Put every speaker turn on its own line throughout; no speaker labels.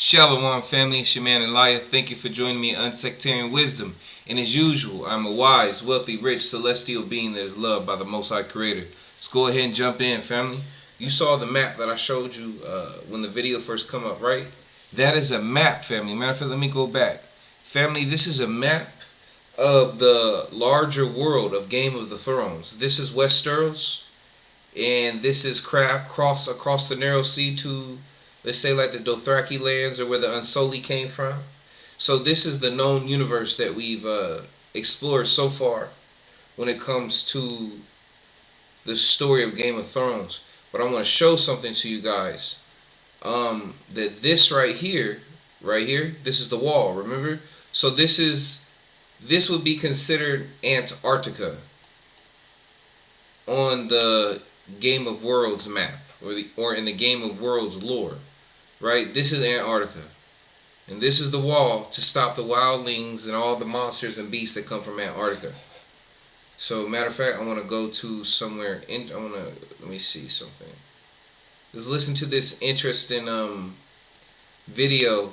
Shalom family, it's your man Elia. Thank you for joining me in Unsectarian Wisdom. And as usual, I'm a wise, wealthy, rich, celestial being that is loved by the Most High Creator. Let's go ahead and jump in, family. You saw the map that I showed you when the video first come up, right? That is a map, family. Matter of fact, let me go back. Family, this is a map of the larger world of Game of the Thrones. This is Westeros, and this is across the narrow sea to, let's say, like the Dothraki lands, or where the Unsullied came from. So this is the known universe that we've explored so far when it comes to the story of Game of Thrones. But I want to show something to you guys. That this right here, this is the wall. Remember? So this would be considered Antarctica on the Game of Worlds map, or in the Game of Worlds lore. Right? This is Antarctica. And this is the wall to stop the wildlings and all the monsters and beasts that come from Antarctica. So, matter of fact, I want to go to somewhere. Let me see something. Let's listen to this interesting video,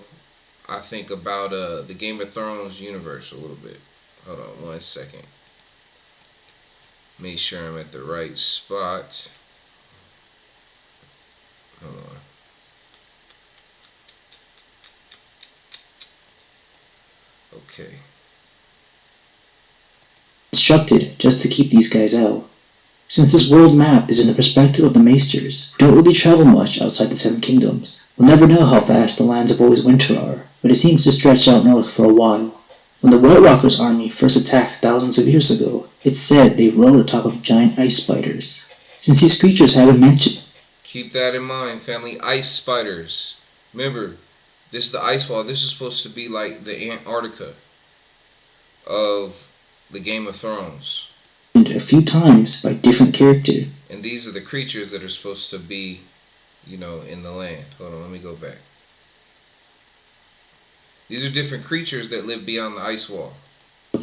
I think, about the Game of Thrones universe a little bit. Hold on 1 second. Make sure I'm at the right spot. Hold on. Okay.
Constructed just to keep these guys out. Since this world map is in the perspective of the Maesters, who don't really travel much outside the Seven Kingdoms, we'll never know how vast the lands of Always Winter are, but it seems to stretch out north for a while. When the White Walkers' army first attacked thousands of years ago, it's said they rode atop of giant ice spiders. Since these creatures haven't mentioned...
Keep that in mind, family. Ice spiders. Remember, this is the ice wall. This is supposed to be like the Antarctica of the Game of Thrones.
A few times by different characters.
And these are the creatures that are supposed to be, in the land. Hold on, let me go back. These are different creatures that live beyond the ice wall.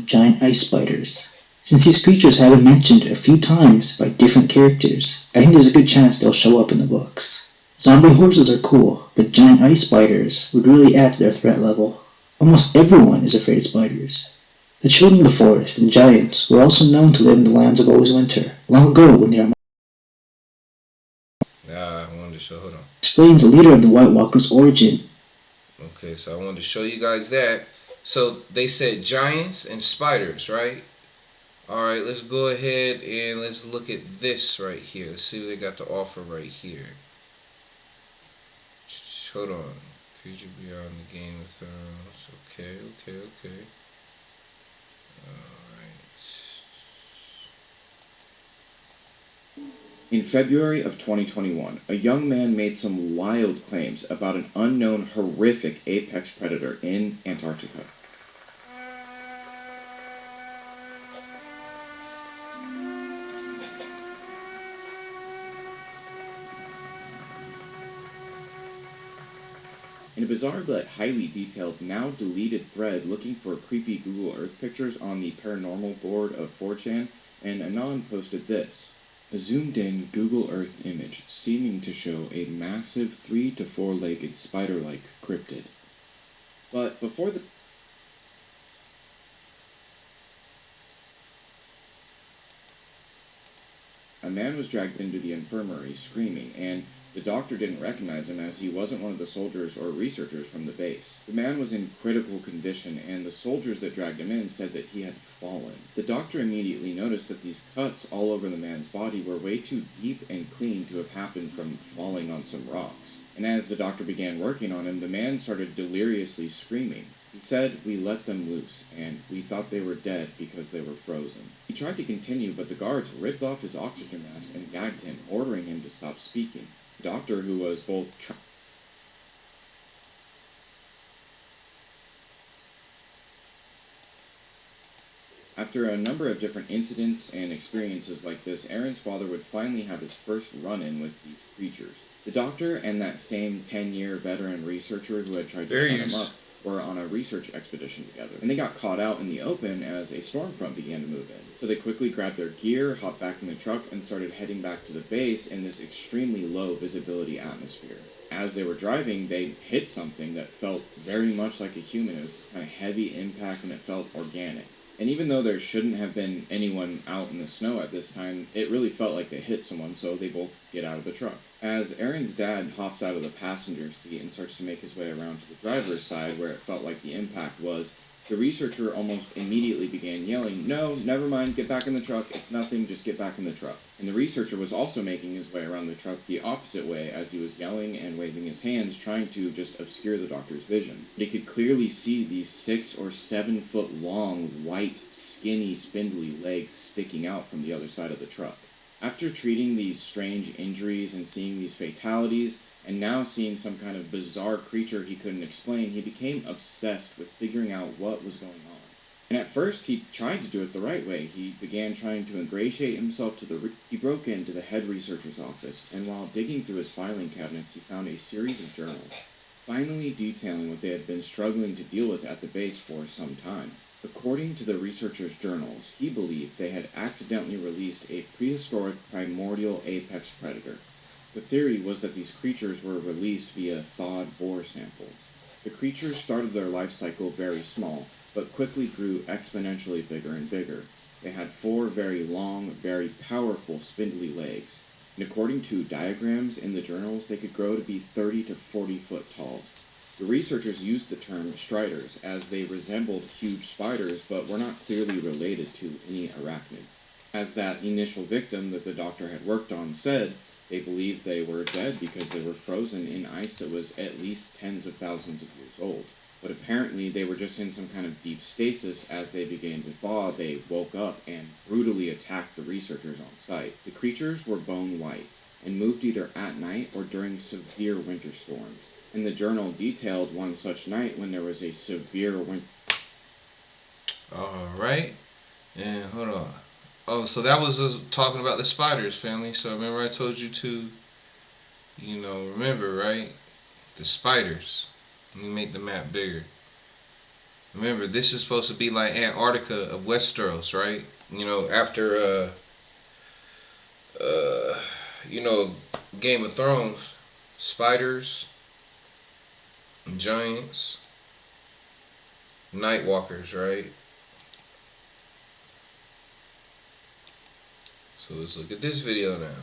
Giant ice spiders. Since these creatures have been mentioned a few times by different characters, I think there's a good chance they'll show up in the books. Zombie horses are cool, but giant ice spiders would really add to their threat level. Almost everyone is afraid of spiders. The children of the forest and giants were also known to live in the lands of Always Winter, long ago when they are...
I wanted to show, hold on.
Explains the leader of the White Walkers' origin.
Okay, so I wanted to show you guys that. So they said giants and spiders, right? Alright, let's go ahead and let's look at this right here. Let's see what they got to offer right here. Hold on. Creature beyond the Game of Thrones. Okay.
In February of 2021, a young man made some wild claims about an unknown horrific apex predator in Antarctica. In a bizarre but highly detailed, now deleted thread looking for creepy Google Earth pictures on the paranormal board of 4chan, an Anon posted this. A zoomed-in Google Earth image seeming to show a massive 3 to 4-legged spider-like cryptid. But before the... A man was dragged into the infirmary screaming, and the doctor didn't recognize him as he wasn't one of the soldiers or researchers from the base. The man was in critical condition, and the soldiers that dragged him in said that he had fallen. The doctor immediately noticed that these cuts all over the man's body were way too deep and clean to have happened from falling on some rocks. And as the doctor began working on him, the man started deliriously screaming. He said, "We let them loose, and we thought they were dead because they were frozen." He tried to continue, but the guards ripped off his oxygen mask and gagged him, ordering him to stop speaking. The doctor, who was both After a number of different incidents and experiences like this, Aaron's father would finally have his first run-in with these creatures. The doctor and that same 10-year veteran researcher who had tried to shut him up were on a research expedition together, and they got caught out in the open as a storm front began to move in. So they quickly grabbed their gear, hopped back in the truck, and started heading back to the base in this extremely low visibility atmosphere. As they were driving, they hit something that felt very much like a human. It was kind of heavy impact and it felt organic. And even though there shouldn't have been anyone out in the snow at this time, it really felt like they hit someone, so they both get out of the truck. As Aeryn's dad hops out of the passenger seat and starts to make his way around to the driver's side where it felt like the impact was, the researcher almost immediately began yelling, "No, never mind, get back in the truck, it's nothing, just get back in the truck." And the researcher was also making his way around the truck the opposite way as he was yelling and waving his hands, trying to just obscure the doctor's vision. But he could clearly see these 6 or 7 foot long, white, skinny, spindly legs sticking out from the other side of the truck. After treating these strange injuries and seeing these fatalities, and now seeing some kind of bizarre creature he couldn't explain, he became obsessed with figuring out what was going on. And at first, he tried to do it the right way. He began trying to ingratiate himself to he broke into the head researcher's office, and while digging through his filing cabinets, he found a series of journals, finally detailing what they had been struggling to deal with at the base for some time. According to the researcher's journals, he believed they had accidentally released a prehistoric primordial apex predator. The theory was that these creatures were released via thawed boar samples. The creatures started their life cycle very small, but quickly grew exponentially bigger and bigger. They had 4 very long, very powerful, spindly legs, and according to diagrams in the journals, they could grow to be 30 to 40 foot tall. The researchers used the term striders as they resembled huge spiders, but were not clearly related to any arachnids. As that initial victim that the doctor had worked on said, they believed they were dead because they were frozen in ice that was at least tens of thousands of years old. But apparently they were just in some kind of deep stasis. As they began to thaw, they woke up and brutally attacked the researchers on site. The creatures were bone white and moved either at night or during severe winter storms. And the journal detailed one such night when there was a severe winter.
Alright. And hold on. Oh, so that was us talking about the spiders, family. So remember I told you to, remember, right? The spiders. Let me make the map bigger. Remember, this is supposed to be like Antarctica of Westeros, right? After, Game of Thrones, spiders, giants, nightwalkers, right? So let's look at this video now.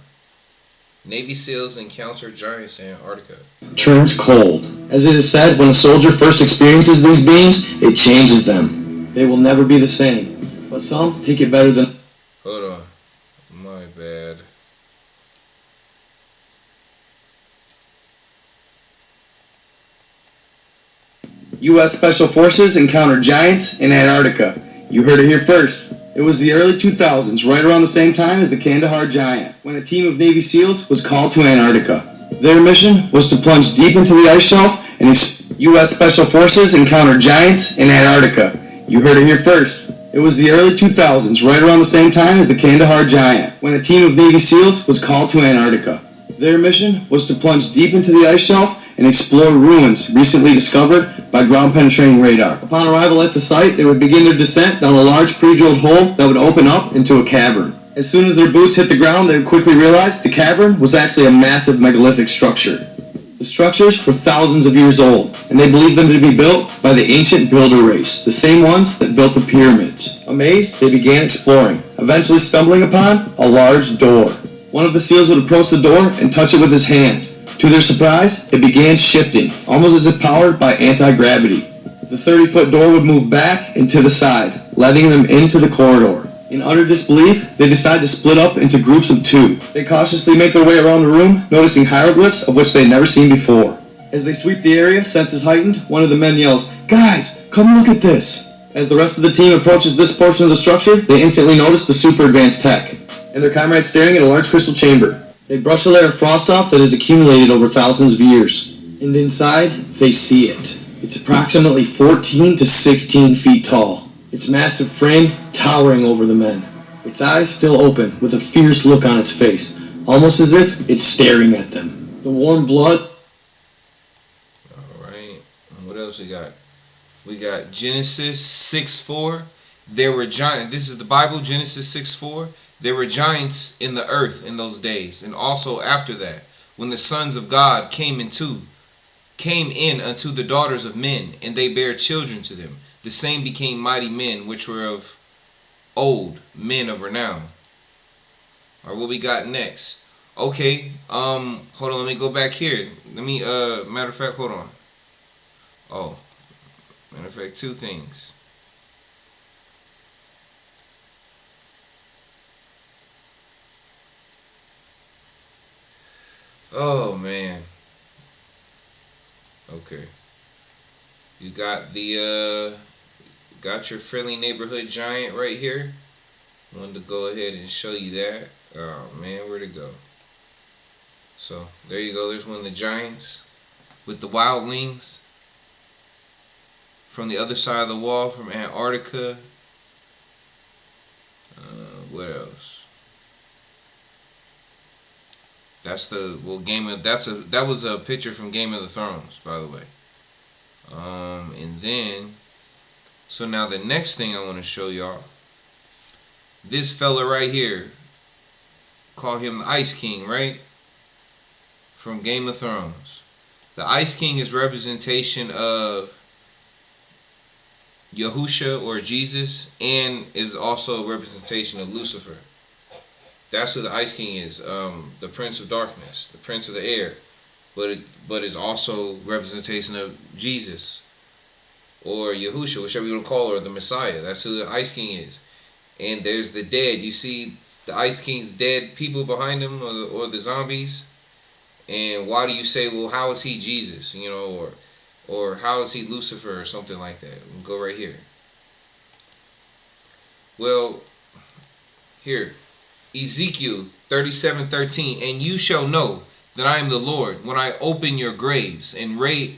Navy SEALs encounter giants in Antarctica.
Turns cold. As it is said, when a soldier first experiences these beams, it changes them. They will never be the same. But some take it better than...
Hold on. My bad.
U.S. Special Forces encounter giants in Antarctica. You heard it here first. It was the early 2000s, right around the same time as the Kandahar Giant, when a team of Navy SEALs was called to Antarctica. Their mission was to plunge deep into the ice shelf and U.S. Special Forces encounter giants in Antarctica. You heard it here first. It was the early 2000s, right around the same time as the Kandahar Giant, when a team of Navy SEALs was called to Antarctica. Their mission was to plunge deep into the ice shelf and explore ruins recently discovered by ground-penetrating radar. Upon arrival at the site, they would begin their descent down a large pre-drilled hole that would open up into a cavern. As soon as their boots hit the ground, they would quickly realize the cavern was actually a massive megalithic structure. The structures were thousands of years old, and they believed them to be built by the ancient builder race, the same ones that built the pyramids. Amazed, they began exploring, eventually stumbling upon a large door. One of the SEALs would approach the door and touch it with his hand. To their surprise, it began shifting, almost as if powered by anti-gravity. The 30-foot door would move back and to the side, letting them into the corridor. In utter disbelief, they decide to split up into groups of 2. They cautiously make their way around the room, noticing hieroglyphs of which they had never seen before. As they sweep the area, senses heightened, one of the men yells, "Guys, come look at this!" As the rest of the team approaches this portion of the structure, they instantly notice the super advanced tech, and their comrades staring at a large crystal chamber. They brush a layer of frost off that has accumulated over thousands of years. And inside, they see it. It's approximately 14 to 16 feet tall. Its massive frame towering over the men. Its eyes still open, with a fierce look on its face, almost as if it's staring at them. The warm blood...
Alright, what else we got? We got Genesis 6:4. There were giants. This is the Bible, Genesis 6:4. There were giants in the earth in those days, and also after that, when the sons of God came in unto the daughters of men, and they bare children to them. The same became mighty men, which were of old, men of renown. All right, what we got next? Okay, hold on, let me go back here. Let me, matter of fact, hold on. Oh, matter of fact, two things. Oh, man. Okay. You got the, got your friendly neighborhood giant right here. Wanted to go ahead and show you that. Oh, man, where'd it go? So, there you go. There's one of the giants with the wildlings from the other side of the wall from Antarctica. What else? That's the that was a picture from Game of the Thrones, by the way. And then, so now the next thing I want to show y'all, this fella right here, call him the Ice King, right? From Game of Thrones. The Ice King is representation of Yahusha or Jesus, and is also a representation of Lucifer. That's who the Ice King is, the Prince of Darkness, the Prince of the Air, but is also representation of Jesus or Yahusha, whichever you want to call her, or the Messiah. That's who the Ice King is. And there's the dead. You see the Ice King's dead people behind him, or the zombies. And why do you say, well, how is he Jesus? You know, or how is he Lucifer or something like that? We'll go right here. Well, here, Ezekiel 37:13, and you shall know that I am the Lord when I open your graves and raise.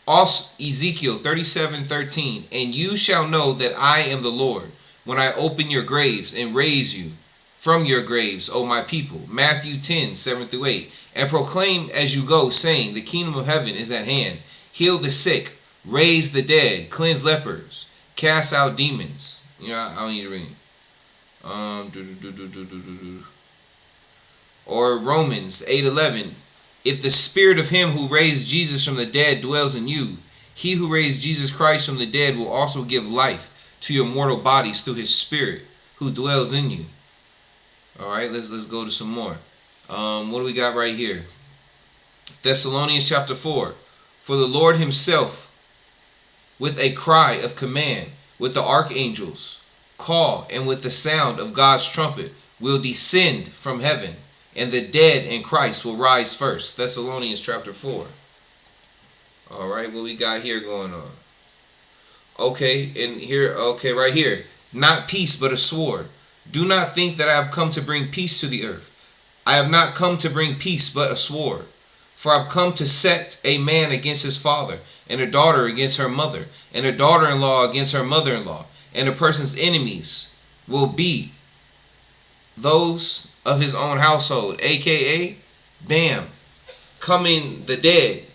Also, Ezekiel 37:13, and you shall know that I am the Lord when I open your graves and raise you from your graves, O my people. Matthew 10:7-8, and proclaim as you go, saying, the kingdom of heaven is at hand. Heal the sick, raise the dead, cleanse lepers, cast out demons. You know, I don't need to read. Or Romans 8:11, if the spirit of him who raised Jesus from the dead dwells in you, he who raised Jesus Christ from the dead will also give life to your mortal bodies through his spirit who dwells in you. All right, let's go to some more. What do we got right here? Thessalonians chapter 4. For the Lord himself, with a cry of command, with the archangels, call, and with the sound of God's trumpet, will descend from heaven, and the dead in Christ will rise first. Thessalonians chapter 4. All right, what we got here going on? Okay, and here, okay, right here. Not peace, but a sword. Do not think that I have come to bring peace to the earth. I have not come to bring peace, but a sword. For I have come to set a man against his father, and a daughter against her mother, and a daughter-in-law against her mother-in-law. And a person's enemies will be those of his own household, aka, bam, coming the dead.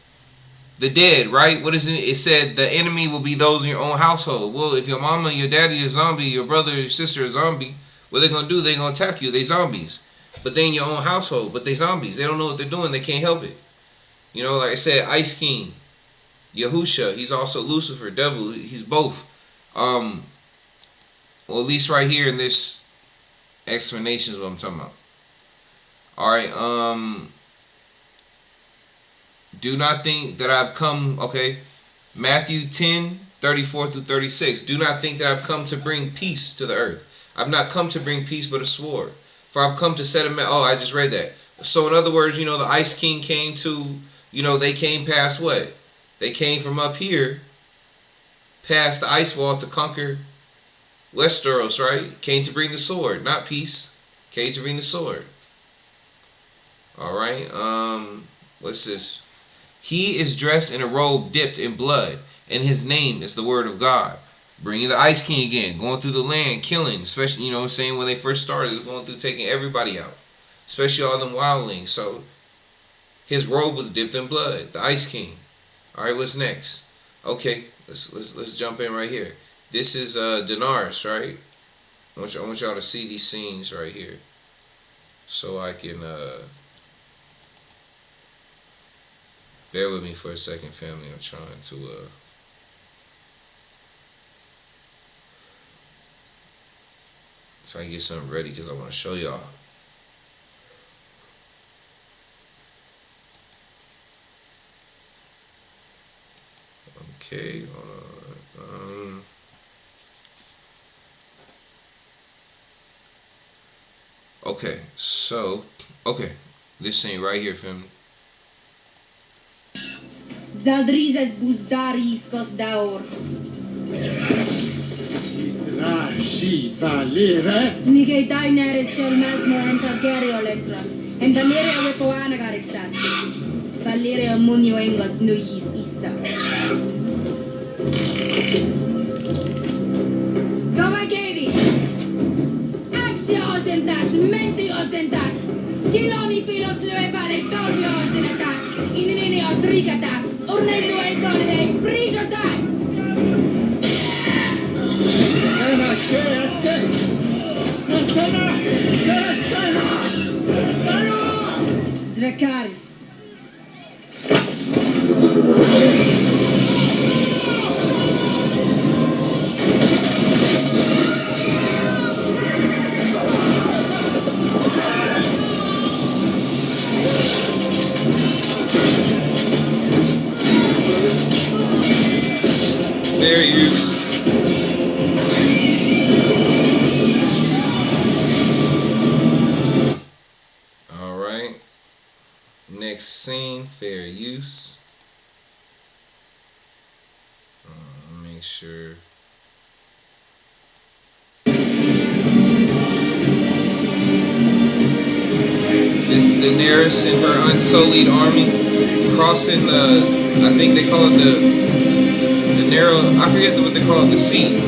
The dead, right? What is it? It said the enemy will be those in your own household. Well, if your mama, your daddy is a zombie, your brother, your sister is a zombie, what they're going to do, they're going to attack you. They zombies. But they in your own household, but they zombies. They don't know what they're doing. They can't help it. You know, like I said, Ice King, Yahusha, he's also Lucifer, devil. He's both. Well, at least right here in this explanation is what I'm talking about. Alright, do not think that I've come, okay, Matthew 10:34-36. Do not think that I've come to bring peace to the earth. I've not come to bring peace but a sword. For I've come to set a man. Oh, I just read that. So in other words, you know, the Ice King came to, you know, they came past what? They came from up here, past the ice wall to conquer Westeros, right? Came to bring the sword, not peace. Came to bring the sword. All right. What's this? He is dressed in a robe dipped in blood, and his name is the Word of God. Bringing the Ice King again, going through the land, killing, especially, you know what I'm saying, when they first started, going through taking everybody out, especially all them wildlings. So his robe was dipped in blood, the Ice King. All right, what's next? Okay, Let's jump in right here. This is Daenerys, right? I want y'all to see these scenes right here, so I can bear with me for a second, family. I'm trying to get something ready because I want to show y'all. Okay, hold on. Okay, so this scene right here, family.
Zaldrizes buzdari skos daur. Nige Daenerys chel mesmo en Targaryen elektra. En Valeria wepoana garexat. Valeria munio engos nuhis isa. Dove gedi? Axios entas, mentios entas. Kilomi pilos levale tornios enetas. Inini odrigatas. Ornendo e dolde prisotas. Dracarys.
Fair use. Alright. Next scene, fair use. Make sure. This is Daenerys and her unsullied army crossing the, I think they call it the narrow, I forget what they call it, the sea.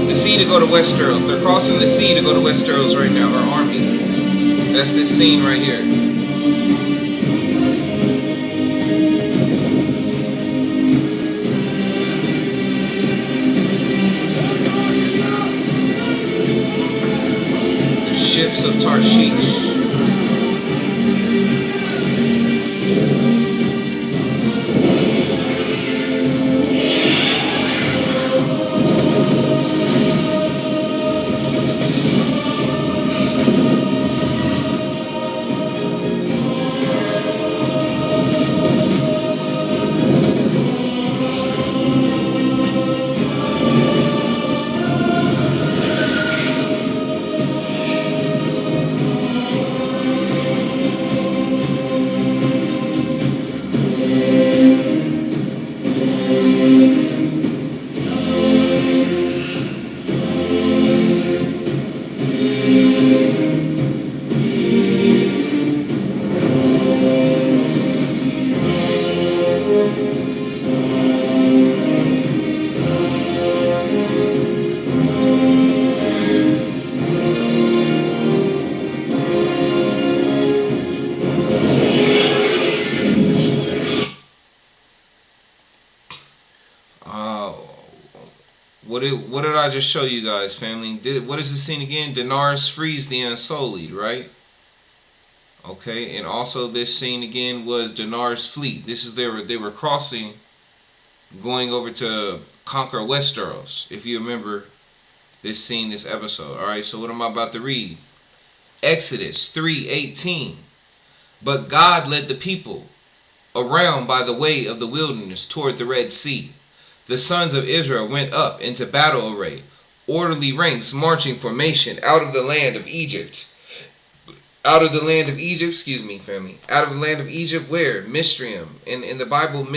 The sea to go to Westeros. They're crossing the sea to go to Westeros right now, her army. That's this scene right here. The ships of Tarshish. What did I just show you guys, family? What is the scene again? Daenerys frees the unsullied, right? Okay, and also this scene again was Daenerys' fleet. This is they were crossing, going over to conquer Westeros. If you remember this scene, this episode. All right, so what am I about to read? Exodus 3:18. But God led the people around by the way of the wilderness toward the Red Sea. The sons of Israel went up into battle array, orderly ranks, marching formation, out of the land of Egypt. Out of the land of Egypt, family. Out of the land of Egypt, where? Mistrium. In the Bible,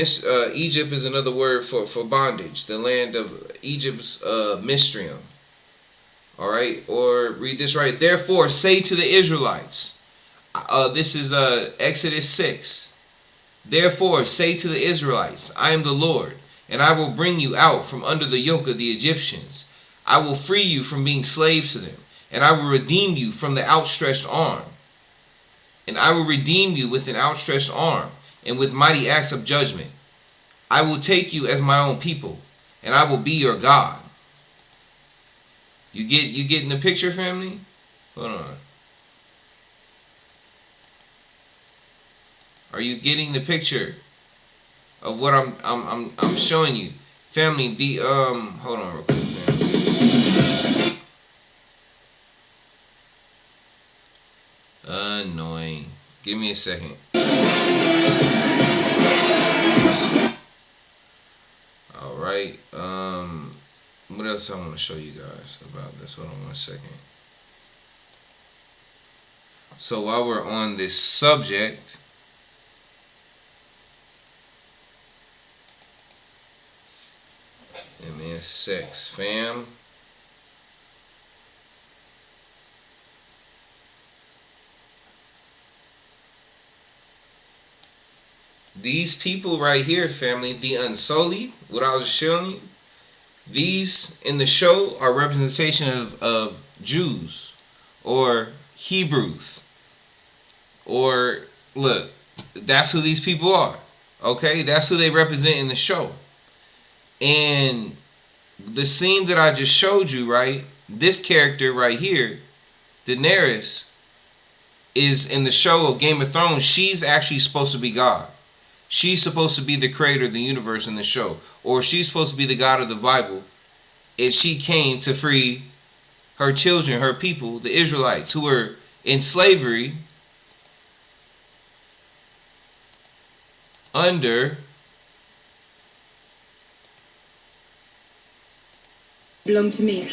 Egypt is another word for bondage. The land of Egypt's Mistrium. All right, or read this right. Therefore, say to the Israelites. This is Exodus 6. Therefore, say to the Israelites, I am the Lord. And I will bring you out from under the yoke of the Egyptians. I will free you from being slaves to them. And I will redeem you from the outstretched arm. And I will redeem you with an outstretched arm and with mighty acts of judgment. I will take you as my own people. and I will be your God. You getting the picture, family? Hold on. Are you getting the picture of what I'm showing you, family? The hold on real quick, family. Annoying. Give me a second. All right. What else I want to show you guys about this? Hold on one second. So while we're on this subject, and then sex, fam. These people right here, family, the unsullied, what I was showing you, these in the show are representation of Jews or Hebrews. Or, look, that's who these people are. Okay? That's who they represent in the show. And the scene that I just showed you, right? This character right here, Daenerys, is in the show of Game of Thrones. She's actually supposed to be God. She's supposed to be the creator of the universe in the show. Or she's supposed to be the God of the Bible. And she came to free her children, her people, the Israelites, who were in slavery under
Blom to me.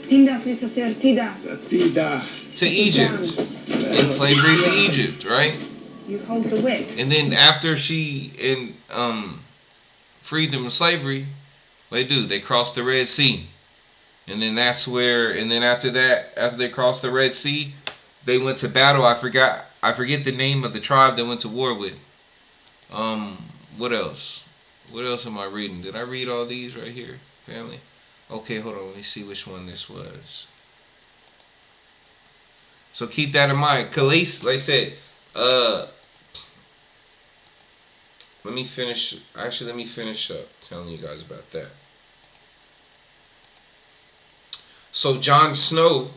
Tindas lysa tida.
To Egypt. In slavery to Egypt, right?
You hold the whip.
And then after she freed them from slavery, what they do? They crossed the Red Sea. And then that's where, and then after that, after they crossed the Red Sea, they went to battle. I forget the name of the tribe they went to war with. What else? What else am I reading? Did I read all these right here, family? Okay, hold on. Let me see which one this was. So keep that in mind. Khalees, like I said, let me finish up telling you guys about that. So Jon Snow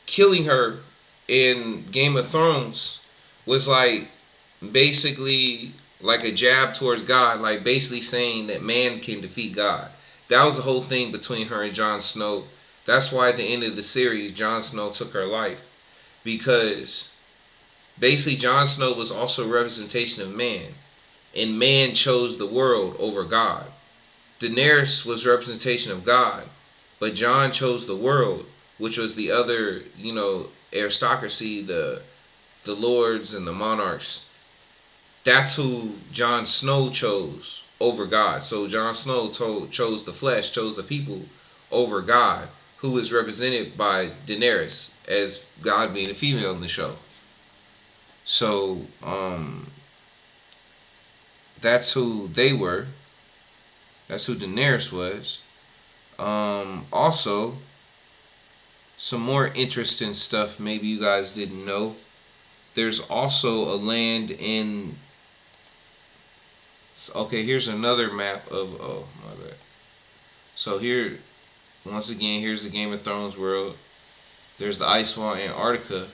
killing her in Game of Thrones was like basically like a jab towards God, like basically saying that man can defeat God. That was the whole thing between her and Jon Snow. That's why at the end of the series, Jon Snow took her life. Because basically Jon Snow was also a representation of man. And man chose the world over God. Daenerys was a representation of God. But Jon chose the world, which was the other, aristocracy, the lords and the monarchs. That's who Jon Snow chose over God. So Jon Snow chose the flesh, chose the people over God, who is represented by Daenerys as God being a female in the show. So that's who they were. That's who Daenerys was. Also, some more interesting stuff maybe you guys didn't know. There's also a land in... Okay, here's another map of... Oh, my bad. So here, once again, here's the Game of Thrones world. There's the ice wall, Antarctica.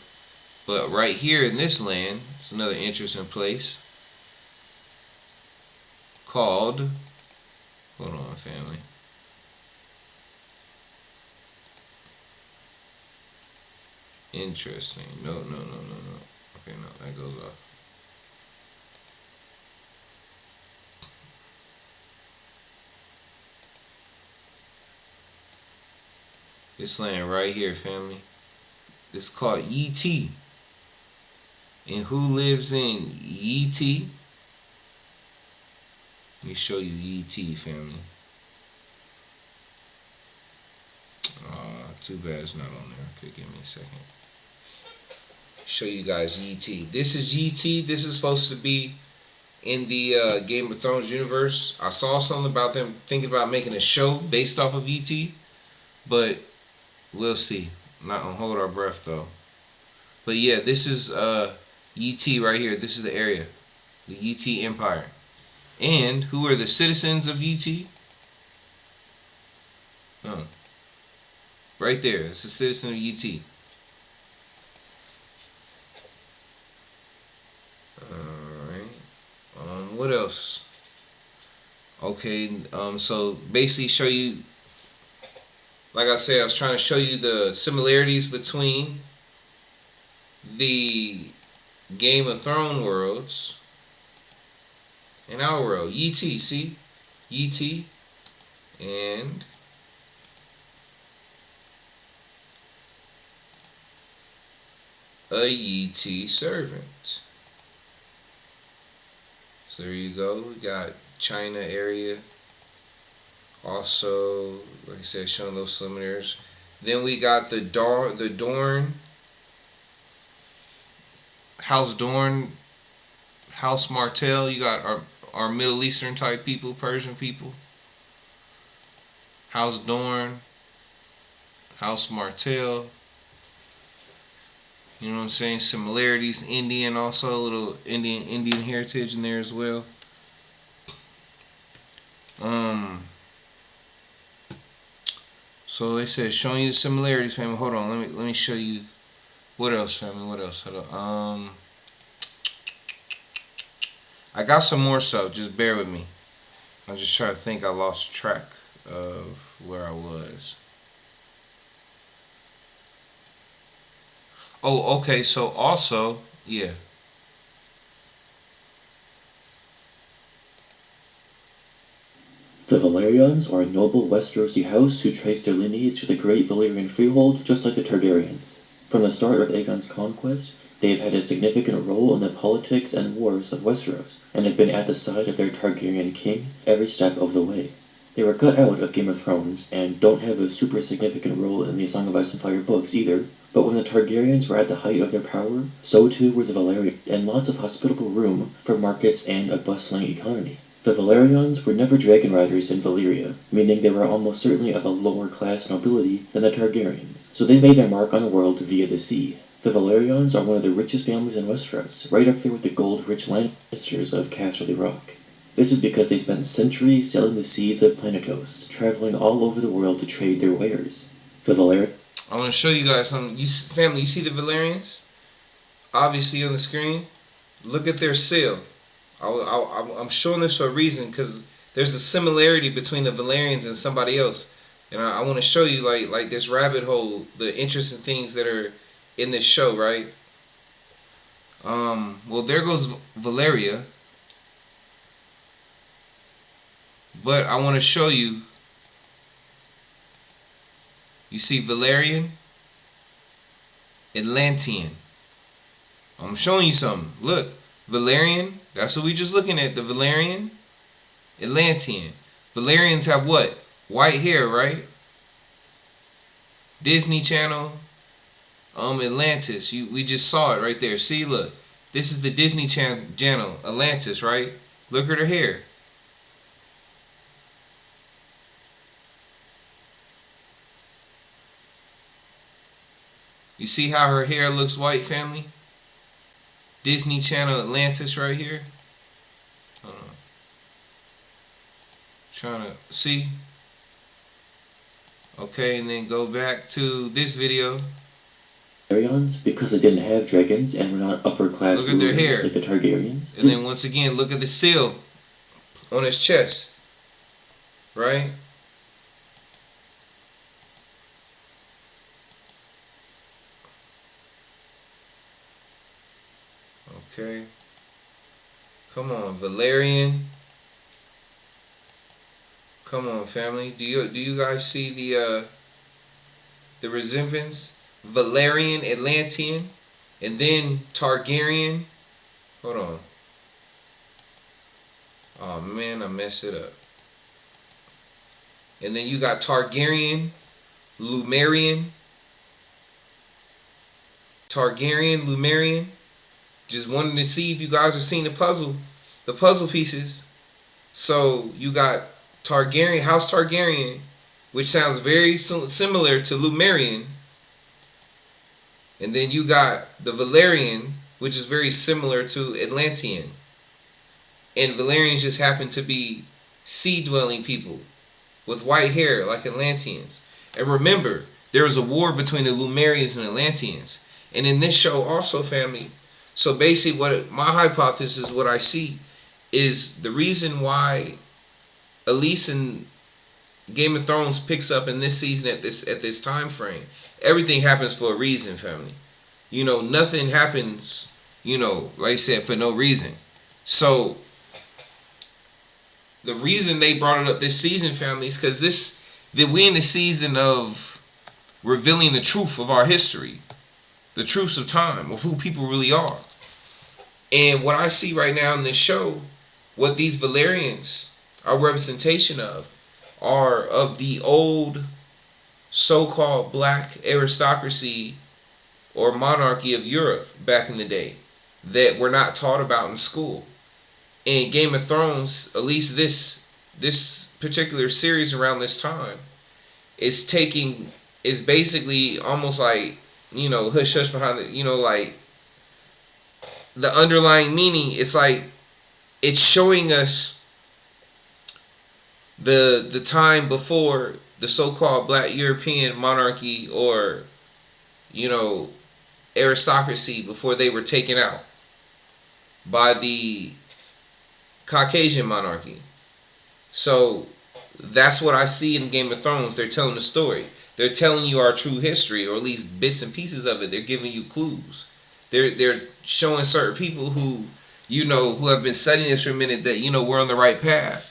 But right here in this land, it's another interesting place called... Hold on, family. Interesting. No. Okay, no, that goes off. This land right here, family. This is called Yee. And who lives in Yee? Let me show you Yee, family. Too bad it's not on there. Okay, give me a second. Show you guys Yee. This is Yee. This is supposed to be in the Game of Thrones universe. I saw something about them thinking about making a show based off of Yee, but we'll see. Not gonna hold our breath though. But yeah, this is Yee right here. This is the area, the Yee Empire. And who are the citizens of Yee? Right there. It's a citizen of UT. Alright. What else? Okay, so basically show you, like I said, I was trying to show you the similarities between the Game of Thrones worlds and our world. YT, see? YT and a YT servant. So there you go. We got China area. Also, like I said, showing those similarities. Then we got the Dorne, House Dorne, House Martell. You got our Middle Eastern type people, Persian people. House Dorne, House Martell. You know what I'm saying? Similarities. Indian also, a little Indian heritage in there as well. So they said showing you the similarities, family. Hold on, let me show you what else, family. What else? Hold on. I got some more stuff. Just bear with me. I'm just trying to think. I lost track of where I was. Oh, okay. So also, yeah.
The Velaryons are a noble Westerosi house who trace their lineage to the great Valyrian freehold, just like the Targaryens. From the start of Aegon's conquest, they have had a significant role in the politics and wars of Westeros, and have been at the side of their Targaryen king every step of the way. They were cut out of Game of Thrones, and don't have a super significant role in the Song of Ice and Fire books either, but when the Targaryens were at the height of their power, so too were the Velaryons, and lots of hospitable room for markets and a bustling economy. The Velaryons were never dragon riders in Valyria, meaning they were almost certainly of a lower class nobility than the Targaryens, so they made their mark on the world via the sea. The Velaryons are one of the richest families in Westeros, right up there with the gold-rich Lannisters of Casterly Rock. This is because they spent centuries sailing the seas of Planetos, traveling all over the world to trade their wares. The Velaryons...
I want to show you guys something. Family, you see the Velaryons? Obviously on the screen. Look at their sail. I'm showing this for a reason, because there's a similarity between the Velaryons and somebody else, and I want to show you like this rabbit hole, the interesting things that are in this show, right? Well, there goes Valeria, but I want to show you. You see Velaryon, Atlantean. I'm showing you something. Look, Velaryon. That's what we just looking at. The Velaryon, Atlantean. Velaryons have what? White hair, right? Disney Channel, Atlantis. We just saw it right there. See, look. This is the Disney Channel, Atlantis, right? Look at her hair. You see how her hair looks white, family? Disney Channel Atlantis right here. Hold on. Trying to see. Okay, and then go back to this video.
Velaryons, because they didn't have dragons and were not upper class
Look at their
rulers
hair.
like the Targaryens.
And then once again, look at the seal on his chest. Right? Okay. Come on, Velaryon. Come on, family. Do you guys see the resemblance? Velaryon, Atlantean, and then Targaryen. Hold on. Oh man, I messed it up. And then you got Targaryen, Lumerian. Targaryen, Lumerian. Just wanted to see if you guys are seeing the puzzle pieces. So you got Targaryen, House Targaryen, which sounds very similar to Lumerian. And then you got the Velaryon, which is very similar to And Velaryons just happen to be sea-dwelling people, with white hair like Atlanteans. And remember, there was a war between the Lumerians and Atlanteans. And in this show also, family, so basically what my hypothesis, what I see, is the reason why, at least in Game of Thrones picks up in this season at this time frame, everything happens for a reason, family. You know, nothing happens, you know, like I said, for no reason. So the reason they brought it up this season, family, is because we in the season of revealing the truth of our history, the truths of time, of who people really are. And what I see right now in this show, what these Velaryons are representation of, are of the old so-called black aristocracy or monarchy of Europe back in the day that were not taught about in school. In Game of Thrones, at least this particular series around this time, is basically almost like, you know, hush hush behind the, you know, like the underlying meaning. It's like it's showing us the time before the so-called black European monarchy or, you know, aristocracy, before they were taken out by the Caucasian monarchy. So that's what I see in Game of Thrones. They're telling the story. They're telling you our true history, or at least bits and pieces of it. They're giving you clues. They're showing certain people who, you know, who have been studying this for a minute that, you know, we're on the right path.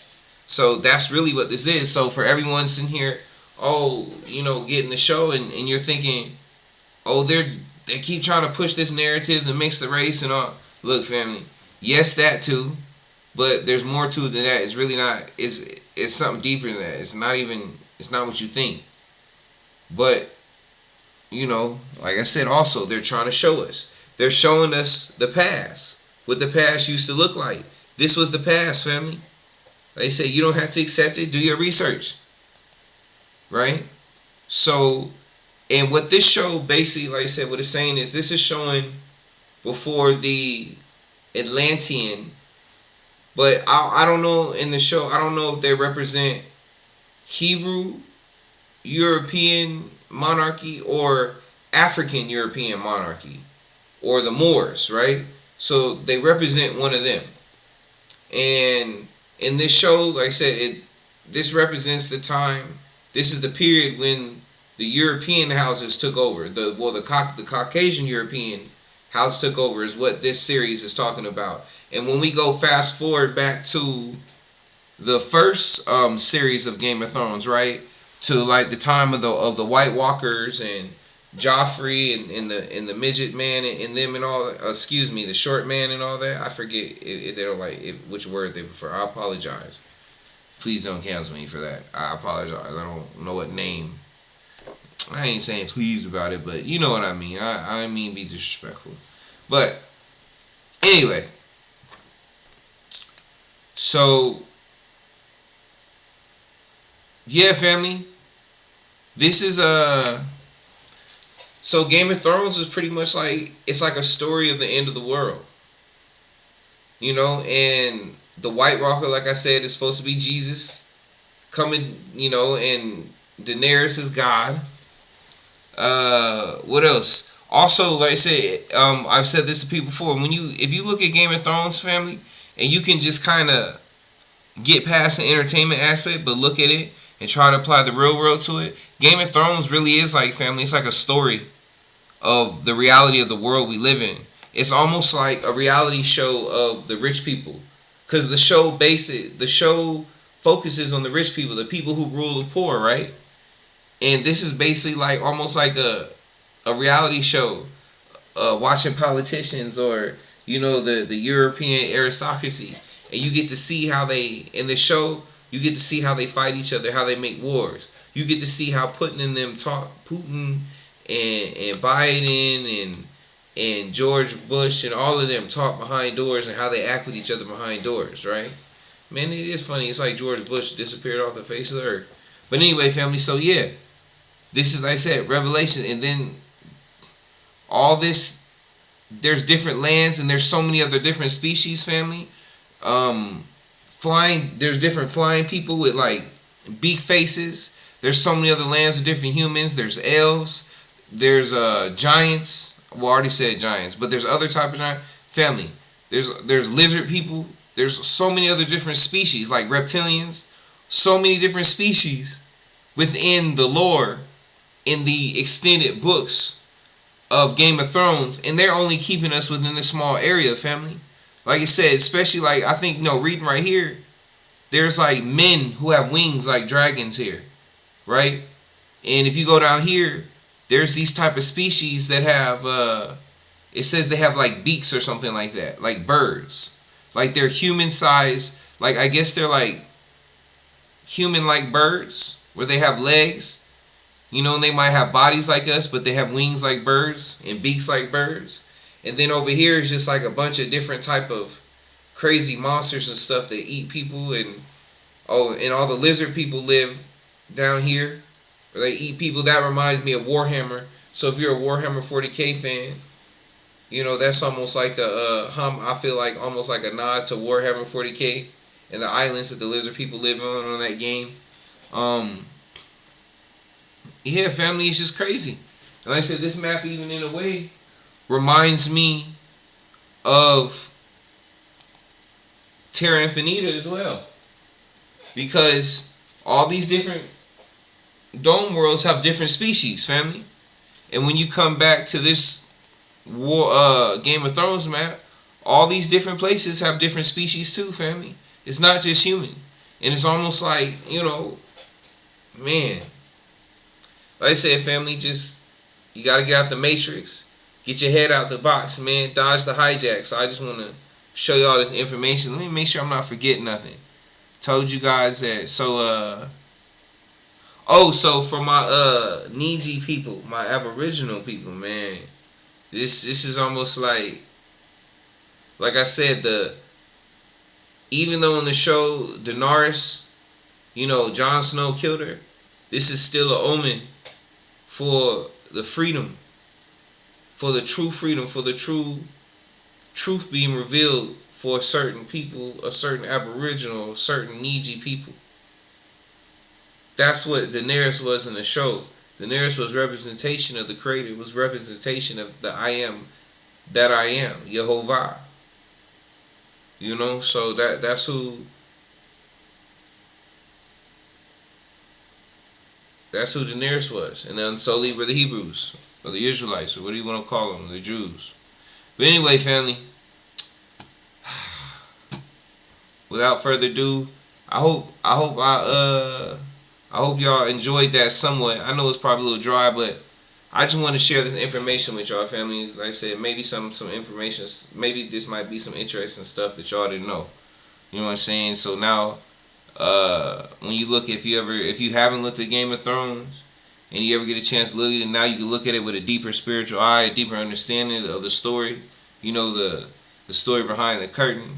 So that's really what this is. So for everyone sitting here, oh, you know, getting the show, and you're thinking, oh, they keep trying to push this narrative to mix the race and all. Look, family, yes, that too, but there's more to it than that. It's really not. It's something deeper than that. It's not what you think. But, you know, like I said, also they're trying to show us. They're showing us the past, what the past used to look like. This was the past, family. They say you don't have to accept it. Do your research. Right? So, and what this show basically, like I said, what it's saying is this is showing before the Atlantean. But I don't know in the show, I don't know if they represent Hebrew European monarchy or African European monarchy or the Moors, right? So they represent one of them. And in this show, like I said, this represents the time. This is the period when the European houses took over. The Caucasian European house took over is what this series is talking about. And when we go fast forward back to the first series of Game of Thrones, right, to like the time of the White Walkers and Joffrey and the midget man and them and all, excuse me, the short man and all that. I forget if they don't like which word they prefer. I apologize. Please don't cancel me for that. I apologize. I don't know what name. I ain't saying please about it, but you know what I mean. I mean be disrespectful. But anyway, so yeah, family. This is so Game of Thrones is pretty much like, it's like a story of the end of the world. You know, and the White Walker, like I said, is supposed to be Jesus coming, you know, and Daenerys is God. What else? Also, like I said, I've said this to people before. If you look at Game of Thrones, family, and you can just kind of get past the entertainment aspect, but look at it and try to apply the real world to it, Game of Thrones really is like, family, it's like a story of the reality of the world we live in. It's almost like a reality show of the rich people, because the show focuses on the rich people, the people who rule the poor, right? And this is basically like almost like a reality show, watching politicians or, you know, the European aristocracy, and you get to see how they, in the show, you get to see how they fight each other, how they make wars. You get to see how Putin and them talk, Putin and Biden and George Bush and all of them talk behind doors, and how they act with each other behind doors, right? Man, it is funny. It's like George Bush disappeared off the face of the earth. But anyway, family, so yeah, this is, like I said, Revelation. And then all this, there's different lands, and there's so many other different species, family. There's different flying people with like beak faces. There's so many other lands with different humans. There's elves. There's giants. Well, I already said giants, but there's other type of giant family. There's lizard people. There's so many other different species, like reptilians. So many different species within the lore in the extended books of Game of Thrones, and they're only keeping us within this small area, family. Like I said, especially like I think, reading right here, there's like men who have wings like dragons here, right? And if you go down here, there's these type of species that have it says they have like beaks or something like that, like birds. Like they're human size, like I guess they're like human like birds where they have legs, and they might have bodies like us, but they have wings like birds and beaks like birds. And then over here is just like a bunch of different type of crazy monsters and stuff that eat people, and all the lizard people live down here where they eat people. That reminds me of Warhammer. So if you're a Warhammer 40K fan, that's almost like I feel like almost like a nod to Warhammer 40K and the islands that the lizard people live on that game. Yeah, family, it's just crazy. And like I said, this map even in a way reminds me of Terra Infinita as well, because all these different dome worlds have different species, family. And when you come back to this Game of Thrones map, all these different places have different species too, family. It's not just human. And it's almost like, man, like I said, family, you got to get out the matrix. Get your head out the box, man. Dodge the hijack. So I just want to show you all this information. Let me make sure I'm not forgetting nothing. Told you guys that. So, so for my Niji people, my Aboriginal people, man, this is almost like I said, even though in the show Daenerys, Jon Snow killed her, this is still an omen for the freedom, for the true freedom, for the true truth being revealed for certain people, a certain Aboriginal, certain Niji people. That's what Daenerys was in the show. Daenerys was representation of the Creator, was representation of the I am that I am, Yehovah. So that's who Daenerys was. And the unsullied were the Hebrews, or the Israelites, or what do you want to call them, the Jews. But anyway, family, without further ado, I hope y'all enjoyed that somewhat. I know it's probably a little dry, but I just want to share this information with y'all, family. Like I said, maybe some information, maybe this might be some interesting stuff that y'all didn't know. You know what I'm saying? So now, when you look, if you haven't looked at Game of Thrones, and you ever get a chance to look at it, now you can look at it with a deeper spiritual eye, a deeper understanding of the story. The story behind the curtain.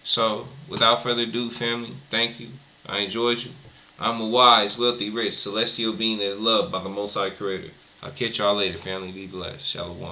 So without further ado, family, thank you. I enjoyed you. I'm a wise, wealthy, rich, celestial being that is loved by the Most High Creator. I'll catch y'all later, family. Be blessed. Shalom.